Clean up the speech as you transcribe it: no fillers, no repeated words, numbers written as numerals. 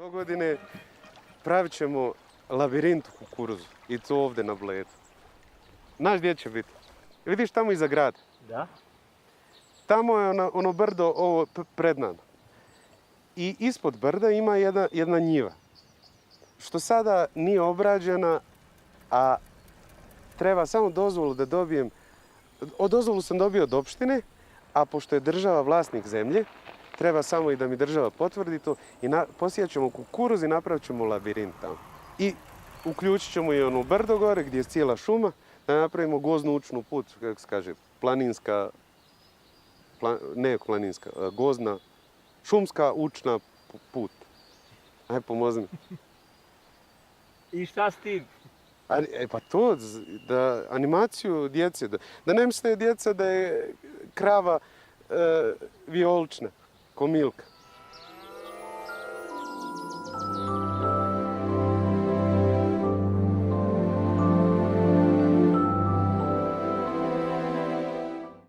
Dogodine pravit ćemo labirint u kukuruzu i to ovdje na Bledu. Znaš gdje će biti? Vidiš tamo iza grada? Da. Tamo je ono brdo ovo pred nama. I ispod brda ima jedna njiva. Što sada nije obrađena, a treba samo dozvolu da dobijem. Dozvolu sam dobio od opštine, a pošto je država vlasnik zemlje, treba samo i da mi država potvrdi to i posijat ćemo kukuruz i napravit ćemo labirint tamo. I uključit ćemo i ono brdo gore gdje je cijela šuma, da napravimo goznu učnu put, kako se kaže, planinska, gozna, šumska učna put. Aj, pomozi mi. I šta s tim? Pa to, da animaciju djece, da ne misle djeca da je krava violična, ko Milka.